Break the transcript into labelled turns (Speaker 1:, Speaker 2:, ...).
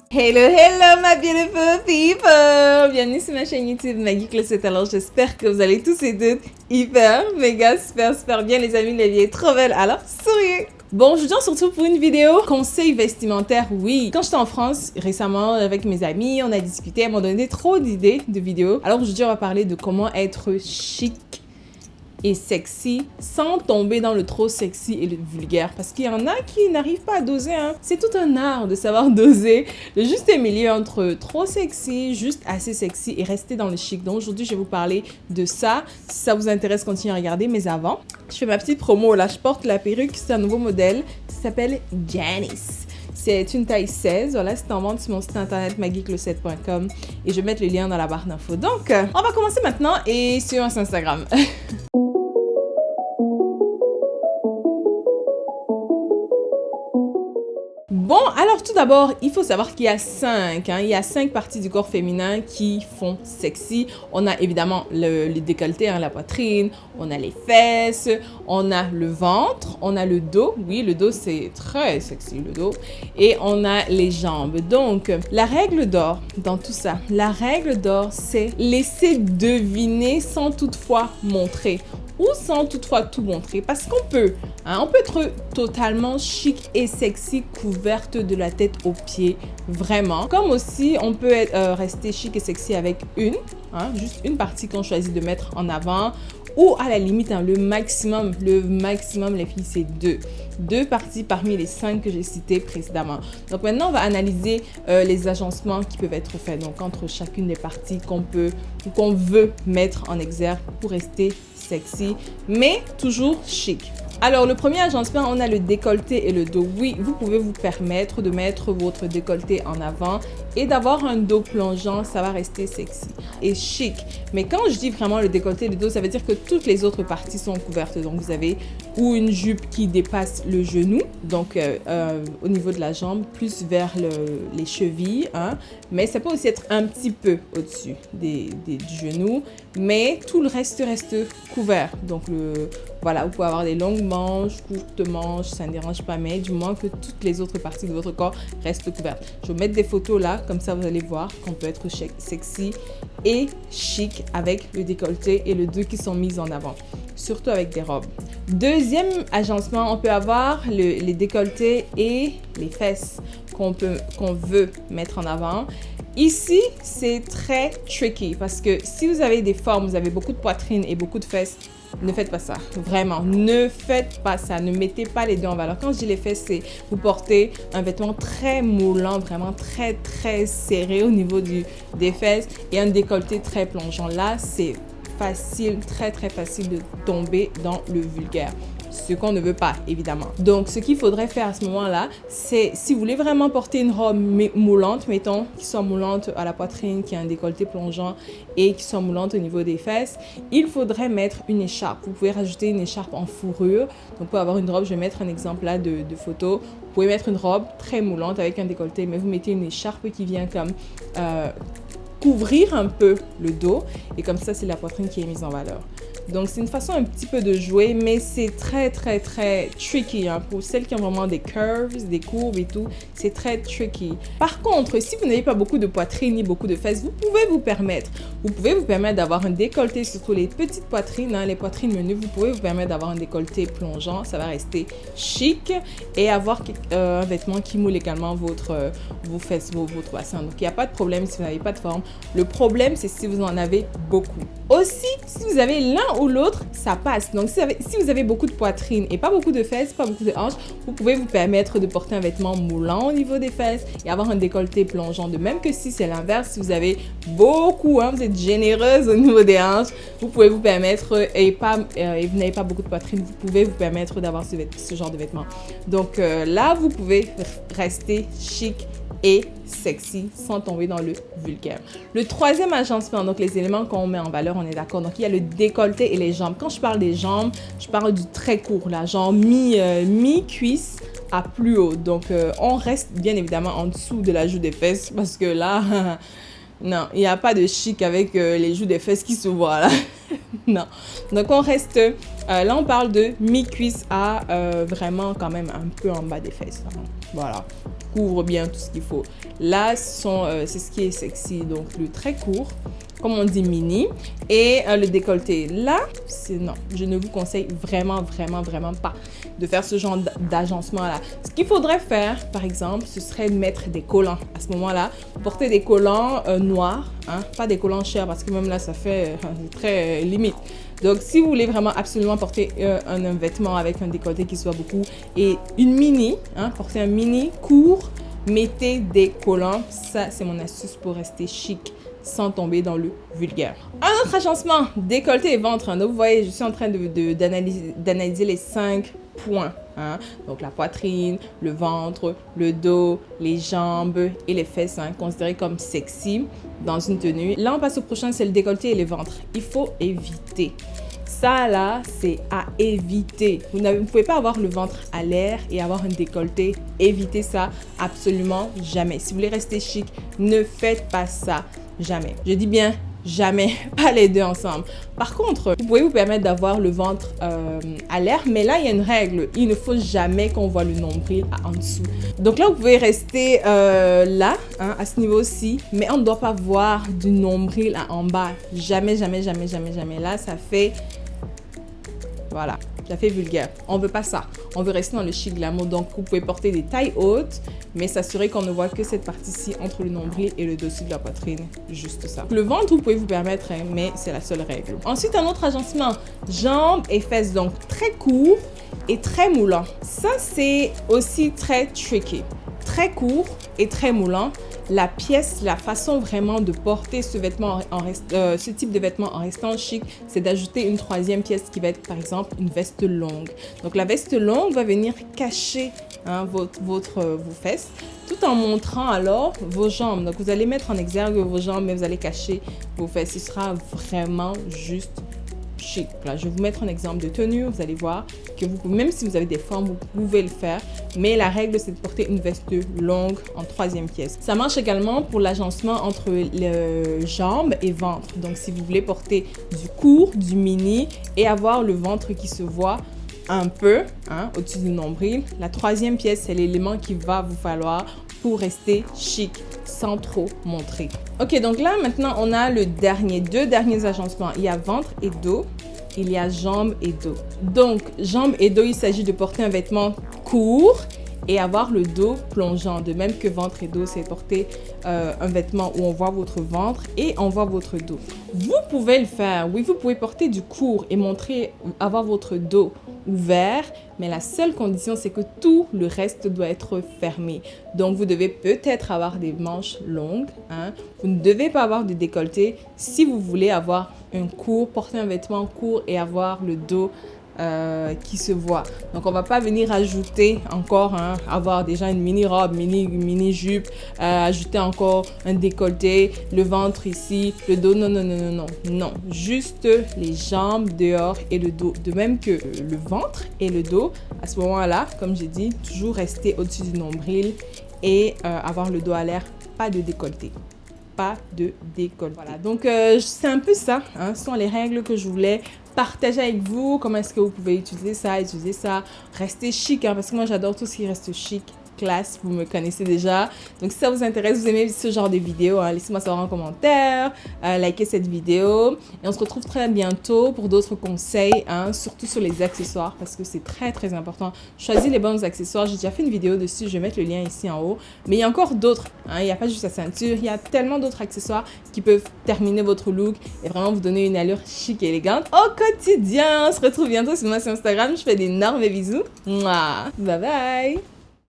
Speaker 1: Hello, hello, my beautiful people! Bienvenue sur ma chaîne YouTube Maggie Closet. Alors, j'espère que vous allez tous et toutes hyper, méga, super bien, les amis. La vie est trop belle, alors souriez! Bon, je viens surtout pour une vidéo conseils vestimentaires, oui. Quand j'étais en France récemment avec mes amis, on a discuté, elles m'ont donné trop d'idées de vidéos. Alors aujourd'hui, on va parler de comment être chic et sexy sans tomber dans le trop sexy et le vulgaire, parce qu'il y en a qui n'arrivent pas à doser, hein. C'est tout un art de savoir doser le juste milieu entre trop sexy, juste assez sexy et rester dans le chic. Donc aujourd'hui je vais vous parler de ça. Si ça vous intéresse, continuez à regarder, mais avant je fais ma petite promo. Là je porte la perruque, c'est un nouveau modèle, ça s'appelle Janice. C'est une taille 16, voilà, c'est en vente sur mon site internet maggiecloset.com et je vais mettre le lien dans la barre d'infos. Donc on va commencer maintenant et sur Instagram. Bon, alors tout d'abord, il faut savoir qu'il y a il y a 5 parties du corps féminin qui font sexy. On a évidemment le décolleté, la poitrine, on a les fesses, on a le ventre, on a le dos. Oui, le dos, c'est très sexy, le dos. Et on a les jambes. Donc, la règle d'or dans tout ça, la règle d'or, c'est laisser deviner sans toutefois montrer. Ou sans toutefois tout montrer, parce qu'on peut, on peut être totalement chic et sexy couverte de la tête aux pieds, vraiment. Comme aussi, on peut rester chic et sexy avec juste une partie qu'on choisit de mettre en avant, ou à la limite, le maximum, les filles, c'est deux parties parmi les 5 que j'ai citées précédemment. Donc maintenant, on va analyser les agencements qui peuvent être faits, donc entre chacune des parties qu'on peut ou qu'on veut mettre en exergue pour rester sexy, mais toujours chic. Alors, le premier agencement, on a le décolleté et le dos. Oui, vous pouvez vous permettre de mettre votre décolleté en avant et d'avoir un dos plongeant, ça va rester sexy et chic. Mais quand je dis vraiment le décolleté et le dos, ça veut dire que toutes les autres parties sont couvertes. Donc, vous avez ou une jupe qui dépasse le genou, donc au niveau de la jambe, plus vers les chevilles, mais ça peut aussi être un petit peu au-dessus du genou, mais tout le reste couvert. Donc, voilà, vous pouvez avoir des longues manches, courtes manches, ça ne dérange pas, mais du moins que toutes les autres parties de votre corps restent couvertes. Je vais mettre des photos là, comme ça vous allez voir qu'on peut être sexy et chic avec le décolleté et le dos qui sont mis en avant, surtout avec des robes. Deuxième agencement, on peut avoir les décolletés et les fesses qu'on veut mettre en avant. Ici, c'est très tricky parce que si vous avez des formes, vous avez beaucoup de poitrine et beaucoup de fesses, ne faites pas ça. Vraiment, ne faites pas ça. Ne mettez pas les deux en valeur. Quand je dis les fesses, c'est vous portez un vêtement très moulant, vraiment très serré au niveau des fesses et un décolleté très plongeant. Là, c'est facile, très facile de tomber dans le vulgaire. Ce qu'on ne veut pas, évidemment. Donc, ce qu'il faudrait faire à ce moment-là, c'est si vous voulez vraiment porter une robe moulante, mettons, qui soit moulante à la poitrine, qui a un décolleté plongeant et qui soit moulante au niveau des fesses, il faudrait mettre une écharpe. Vous pouvez rajouter une écharpe en fourrure. Donc, pour avoir une robe, je vais mettre un exemple là de photo. Vous pouvez mettre une robe très moulante avec un décolleté, mais vous mettez une écharpe qui vient comme couvrir un peu le dos et comme ça, c'est la poitrine qui est mise en valeur. Donc, c'est une façon un petit peu de jouer, mais c'est très tricky. Pour celles qui ont vraiment des curves, des courbes et tout, c'est très tricky. Par contre, si vous n'avez pas beaucoup de poitrine ni beaucoup de fesses, vous pouvez vous permettre d'avoir un décolleté, surtout les petites poitrines, les poitrines menues, vous pouvez vous permettre d'avoir un décolleté plongeant. Ça va rester chic et avoir un vêtement qui moule également vos fesses, votre bassin. Donc, il n'y a pas de problème si vous n'avez pas de forme. Le problème, c'est si vous en avez beaucoup. Aussi, si vous avez l'un ou l'autre, ça passe. Donc, si vous avez beaucoup de poitrine et pas beaucoup de fesses, pas beaucoup de hanches, vous pouvez vous permettre de porter un vêtement moulant au niveau des fesses et avoir un décolleté plongeant. De même que si c'est l'inverse, si vous avez beaucoup, vous êtes généreuse au niveau des hanches, vous pouvez vous permettre, et vous n'avez pas beaucoup de poitrine, vous pouvez vous permettre d'avoir ce genre de vêtements. Donc là, vous pouvez rester chic et sexy sans tomber dans le vulgaire. Le troisième agencement, donc les éléments qu'on met en valeur, on est d'accord. Donc il y a le décolleté et les jambes. Quand je parle des jambes, je parle du très court, là, genre mi-cuisse à plus haut. Donc on reste bien évidemment en dessous de la joue des fesses parce que là, non, il n'y a pas de chic avec les joues des fesses qui se voient là. Non. Donc, on reste... là, on parle de mi-cuisse à vraiment quand même un peu en bas des fesses. Hein. Voilà. Couvre bien tout ce qu'il faut. Là, c'est ce qui est sexy. Donc, le très court, comme on dit mini. Et le décolleté. Là, non. Je ne vous conseille vraiment pas de faire ce genre d'agencement-là. Ce qu'il faudrait faire, par exemple, ce serait mettre des collants. À ce moment-là, porter des collants noirs. Hein, pas des collants chers parce que même là, ça fait très limite. Donc, si vous voulez vraiment absolument porter un vêtement avec un décolleté qui soit beaucoup et une mini, hein, porter un mini court, mettez des collants. Ça, c'est mon astuce pour rester chic sans tomber dans le vulgaire. Un autre agencement, décolleté et ventre. Donc, vous voyez, je suis en train d'analyser les 5 points. Hein? Donc, la poitrine, le ventre, le dos, les jambes et les fesses, hein, considérés comme sexy dans une tenue. Là, on passe au prochain, c'est le décolleté et les ventres. Il faut éviter. Ça, là, c'est à éviter. Vous ne pouvez pas avoir le ventre à l'air et avoir un décolleté. Évitez ça absolument jamais. Si vous voulez rester chic, ne faites pas ça. Jamais. Je dis bien jamais, pas les deux ensemble. Par contre, vous pouvez vous permettre d'avoir le ventre à l'air, mais là, il y a une règle. Il ne faut jamais qu'on voit le nombril en dessous. Donc là, vous pouvez rester là, hein, à ce niveau-ci, mais on ne doit pas voir du nombril en bas. Jamais. Là, ça fait... Voilà, ça fait vulgaire. On veut pas ça. On veut rester dans le chic glamour. Donc, vous pouvez porter des tailles hautes, mais s'assurer qu'on ne voit que cette partie-ci entre le nombril et le dessus de la poitrine. Juste ça. Le ventre, vous pouvez vous permettre, hein, mais c'est la seule règle. Ensuite, un autre agencement. Jambes et fesses. Donc, très court et très moulant. Ça, c'est aussi très tricky. Très court et très moulant. La pièce, la façon vraiment de porter ce vêtement ce type de vêtement en restant chic, c'est d'ajouter une troisième pièce qui va être par exemple une veste longue. Donc la veste longue va venir cacher hein, vos fesses tout en montrant alors vos jambes. Donc vous allez mettre en exergue vos jambes mais vous allez cacher vos fesses. Ce sera vraiment juste chic. Là, je vais vous mettre un exemple de tenue. Vous allez voir que vous pouvez, même si vous avez des formes, vous pouvez le faire. Mais la règle, c'est de porter une veste longue en troisième pièce. Ça marche également pour l'agencement entre les jambes et ventre. Donc, si vous voulez porter du court, du mini et avoir le ventre qui se voit un peu hein, au-dessus du nombril, la troisième pièce, c'est l'élément qu'il va vous falloir pour rester chic sans trop montrer. Ok, donc là maintenant on a deux derniers agencements. Il y a ventre et dos, il y a jambes et dos. Donc jambes et dos, il s'agit de porter un vêtement court et avoir le dos plongeant. De même que ventre et dos, c'est porter un vêtement où on voit votre ventre et on voit votre dos. Vous pouvez le faire, oui, vous pouvez porter du court et avoir votre dos ouvert, mais la seule condition, c'est que tout le reste doit être fermé. Donc, vous devez peut-être avoir des manches longues. Hein. Vous ne devez pas avoir de décolleté si vous voulez avoir un court, porter un vêtement court et avoir le dos qui se voit. Donc, on va pas venir ajouter encore, hein, avoir déjà une mini-robe, mini-jupe, ajouter encore un décolleté, le ventre ici, le dos. Non. Juste les jambes dehors et le dos. De même que le ventre et le dos. À ce moment-là, comme j'ai dit, toujours rester au-dessus du nombril et avoir le dos à l'air, pas de décolleté. Pas de décolleté. Voilà, donc c'est un peu ça, hein, ce sont les règles que je voulais partager avec vous. Comment est-ce que vous pouvez utiliser ça, rester chic, hein, parce que moi j'adore tout ce qui reste chic, classe, vous me connaissez déjà. Donc si ça vous intéresse, vous aimez ce genre de vidéos, hein, laissez-moi savoir en commentaire, likez cette vidéo et on se retrouve très bientôt pour d'autres conseils, hein, surtout sur les accessoires parce que c'est très important. Choisissez les bons accessoires, j'ai déjà fait une vidéo dessus, je vais mettre le lien ici en haut, mais il y a encore d'autres, hein, il n'y a pas juste la ceinture, il y a tellement d'autres accessoires qui peuvent terminer votre look et vraiment vous donner une allure chic et élégante au quotidien. On se retrouve bientôt sur moi sur Instagram, je fais d'énormes bisous. Mouah. Bye bye.